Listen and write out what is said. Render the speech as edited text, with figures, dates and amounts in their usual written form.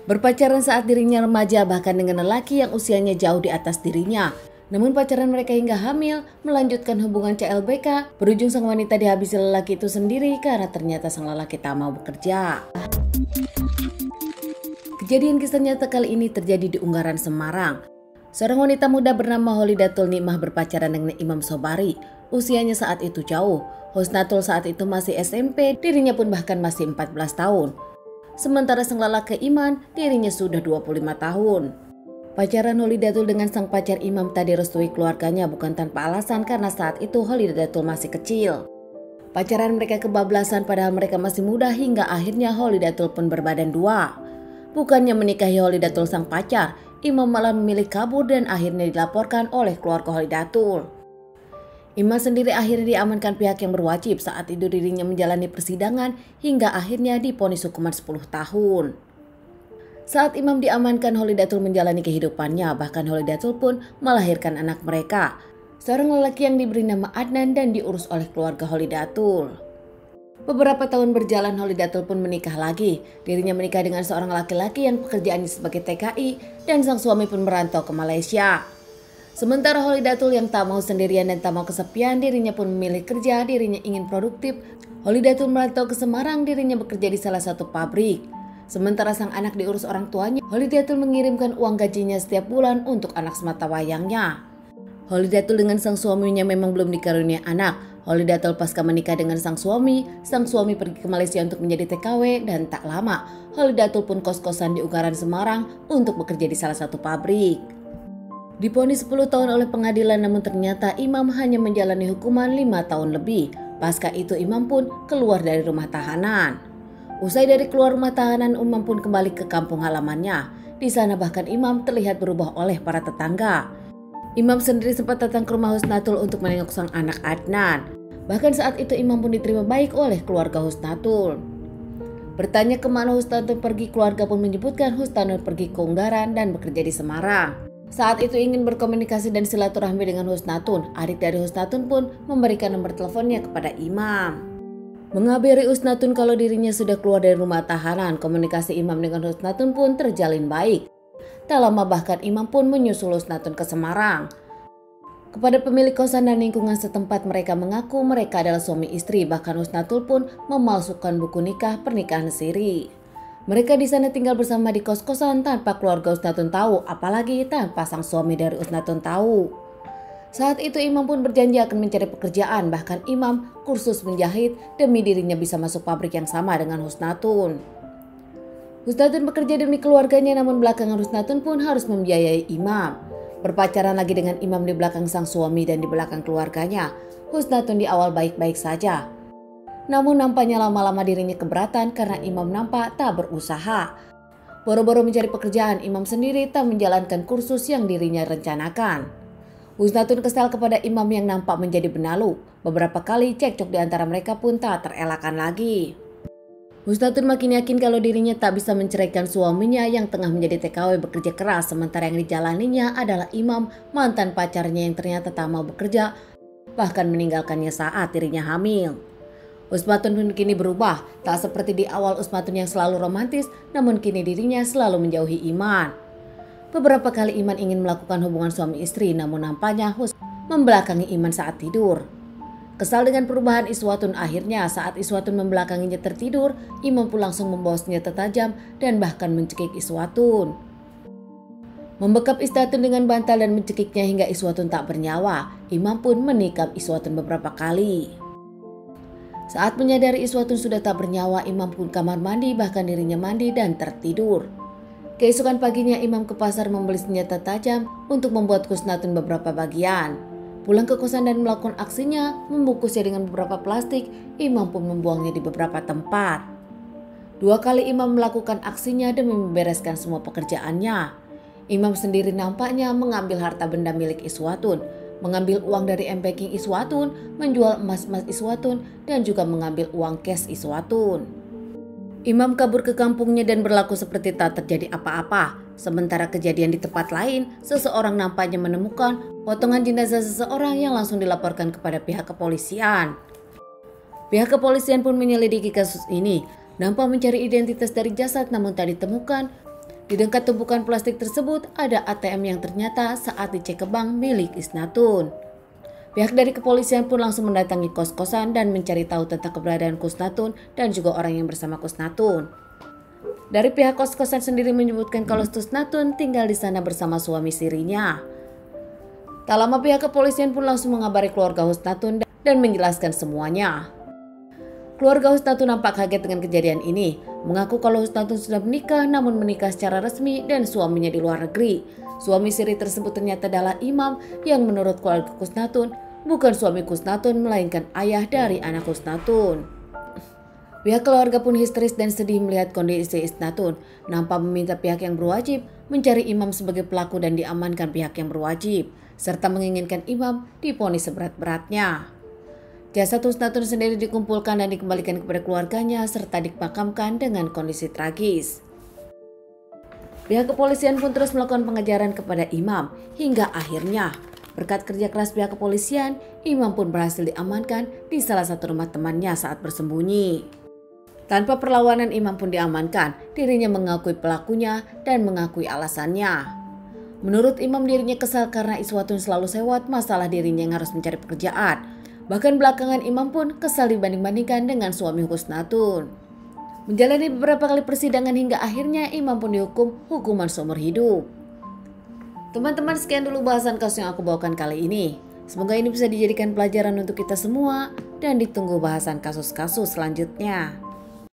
Berpacaran saat dirinya remaja bahkan dengan lelaki yang usianya jauh di atas dirinya. Namun pacaran mereka hingga hamil, melanjutkan hubungan CLBK, berujung sang wanita dihabisi lelaki itu sendiri karena ternyata sang lelaki tak mau bekerja. Kejadian kisah nyata kali ini terjadi di Ungaran, Semarang. Seorang wanita muda bernama Holidatul Nikmah berpacaran dengan Imam Sobari. Usianya saat itu jauh. Husnatul saat itu masih SMP, dirinya pun bahkan masih 14 tahun. Sementara sang lelaki Iman, dirinya sudah 25 tahun. Pacaran Holidatul dengan sang pacar Imam tadi direstui keluarganya bukan tanpa alasan karena saat itu Holidatul masih kecil. Pacaran mereka kebablasan padahal mereka masih muda hingga akhirnya Holidatul pun berbadan dua. Bukannya menikahi Holidatul sang pacar, Imam malah memilih kabur dan akhirnya dilaporkan oleh keluarga Holidatul. Imam sendiri akhirnya diamankan pihak yang berwajib saat itu dirinya menjalani persidangan hingga akhirnya divonis hukuman 10 tahun. Saat Imam diamankan, Holidatul menjalani kehidupannya, bahkan Holidatul pun melahirkan anak mereka. Seorang lelaki yang diberi nama Adnan dan diurus oleh keluarga Holidatul. Beberapa tahun berjalan, Holidatul pun menikah lagi. Dirinya menikah dengan seorang laki-laki yang pekerjaannya sebagai TKI dan sang suami pun merantau ke Malaysia. Sementara Holidatul yang tak mau sendirian dan tak mau kesepian, dirinya pun memilih kerja, dirinya ingin produktif. Holidatul merantau ke Semarang, dirinya bekerja di salah satu pabrik. Sementara sang anak diurus orang tuanya, Holidatul mengirimkan uang gajinya setiap bulan untuk anak sematawayangnya. Holidatul dengan sang suaminya memang belum dikarunia anak. Holidatul pasca menikah dengan sang suami pergi ke Malaysia untuk menjadi TKW dan tak lama Holidatul pun kos-kosan di Ungaran, Semarang untuk bekerja di salah satu pabrik. Divonis 10 tahun oleh pengadilan, namun ternyata Imam hanya menjalani hukuman 5 tahun lebih. Pasca itu Imam pun keluar dari rumah tahanan. Usai dari keluar rumah tahanan, Imam pun kembali ke kampung halamannya. Di sana bahkan Imam terlihat berubah oleh para tetangga. Imam sendiri sempat datang ke rumah Husnatul untuk menengok sang anak Adnan. Bahkan saat itu Imam pun diterima baik oleh keluarga Husnatul. Bertanya kemana Husnatul pergi, keluarga pun menyebutkan Husnatul pergi ke Ungaran dan bekerja di Semarang. Saat itu ingin berkomunikasi dan silaturahmi dengan Husnatul, adik dari Husnatul pun memberikan nomor teleponnya kepada Imam. Mengabari Husnatul kalau dirinya sudah keluar dari rumah tahanan, komunikasi Imam dengan Husnatul pun terjalin baik. Tak lama bahkan Imam pun menyusul Husnatul ke Semarang. Kepada pemilik kosan dan lingkungan setempat, mereka mengaku mereka adalah suami istri, bahkan Husnatul pun memalsukan buku nikah pernikahan siri. Mereka di sana tinggal bersama di kos-kosan tanpa keluarga Husnatul tahu, apalagi tanpa sang suami dari Husnatul tahu. Saat itu Imam pun berjanji akan mencari pekerjaan, bahkan Imam kursus menjahit demi dirinya bisa masuk pabrik yang sama dengan Husnatul. Husnatul bekerja demi keluarganya, namun belakangan Husnatul pun harus membiayai Imam. Berpacaran lagi dengan Imam di belakang sang suami dan di belakang keluarganya. Husnatul di awal baik-baik saja. Namun nampaknya lama-lama dirinya keberatan karena Imam nampak tak berusaha. Boro-boro mencari pekerjaan, Imam sendiri tak menjalankan kursus yang dirinya rencanakan. Husnatul kesal kepada Imam yang nampak menjadi benalu. Beberapa kali cekcok di antara mereka pun tak terelakkan lagi. Husnatul makin yakin kalau dirinya tak bisa menceraikan suaminya yang tengah menjadi TKW bekerja keras, sementara yang dijalaninya adalah Imam, mantan pacarnya yang ternyata tak mau bekerja, bahkan meninggalkannya saat dirinya hamil. Husnatul pun kini berubah, tak seperti di awal Husnatul yang selalu romantis, namun kini dirinya selalu menjauhi Iman. Beberapa kali Iman ingin melakukan hubungan suami istri, namun nampaknya membelakangi Iman saat tidur. Kesal dengan perubahan Iswatun, akhirnya saat Iswatun membelakanginya tertidur, Imam pun langsung membawa senjata tajam dan bahkan mencekik Iswatun. Membekap Iswatun dengan bantal dan mencekiknya hingga Iswatun tak bernyawa. Imam pun menikam Iswatun beberapa kali. Saat menyadari Iswatun sudah tak bernyawa, Imam pun kamar mandi, bahkan dirinya mandi dan tertidur. Keesokan paginya Imam ke pasar membeli senjata tajam untuk membuat Husnatul beberapa bagian. Pulang ke kosan dan melakukan aksinya, membungkusnya dengan beberapa plastik, Imam pun membuangnya di beberapa tempat. 2 kali Imam melakukan aksinya demi membereskan semua pekerjaannya. Imam sendiri nampaknya mengambil harta benda milik Iswatun, mengambil uang dari M-Banking Iswatun, menjual emas-emas Iswatun, dan juga mengambil uang cash Iswatun. Imam kabur ke kampungnya dan berlaku seperti tak terjadi apa-apa. Sementara kejadian di tempat lain, seseorang nampaknya menemukan potongan jenazah seseorang yang langsung dilaporkan kepada pihak kepolisian. Pihak kepolisian pun menyelidiki kasus ini, nampak mencari identitas dari jasad namun tak ditemukan. Di dekat tumpukan plastik tersebut ada ATM yang ternyata saat dicek ke bank milik Kusnatun. Pihak dari kepolisian pun langsung mendatangi kos-kosan dan mencari tahu tentang keberadaan Kusnatun dan juga orang yang bersama Kusnatun. Dari pihak kos-kosan sendiri menyebutkan kalau Kusnatun tinggal di sana bersama suami sirinya. Tak lama pihak kepolisian pun langsung mengabari keluarga Kusnatun dan menjelaskan semuanya. Keluarga Kusnatun nampak kaget dengan kejadian ini, mengaku kalau Kusnatun sudah menikah namun menikah secara resmi dan suaminya di luar negeri. Suami siri tersebut ternyata adalah imam yang menurut keluarga Kusnatun bukan suami Kusnatun melainkan ayah dari anak Kusnatun. Pihak keluarga pun histeris dan sedih melihat kondisi Kusnatun, nampak meminta pihak yang berwajib mencari imam sebagai pelaku dan diamankan pihak yang berwajib, serta menginginkan imam divonis seberat-beratnya. Jasad Kusnatun sendiri dikumpulkan dan dikembalikan kepada keluarganya serta dimakamkan dengan kondisi tragis. Pihak kepolisian pun terus melakukan pengejaran kepada imam hingga akhirnya berkat kerja keras pihak kepolisian, imam pun berhasil diamankan di salah satu rumah temannya saat bersembunyi. Tanpa perlawanan imam pun diamankan, dirinya mengakui pelakunya dan mengakui alasannya. Menurut imam dirinya kesal karena Iswatun selalu sewot masalah dirinya yang harus mencari pekerjaan. Bahkan belakangan imam pun kesal dibanding-bandingkan dengan suami Kusnatun. Menjalani beberapa kali persidangan hingga akhirnya imam pun dihukum hukuman seumur hidup. Teman-teman, sekian dulu bahasan kasus yang aku bawakan kali ini. Semoga ini bisa dijadikan pelajaran untuk kita semua dan ditunggu bahasan kasus-kasus selanjutnya.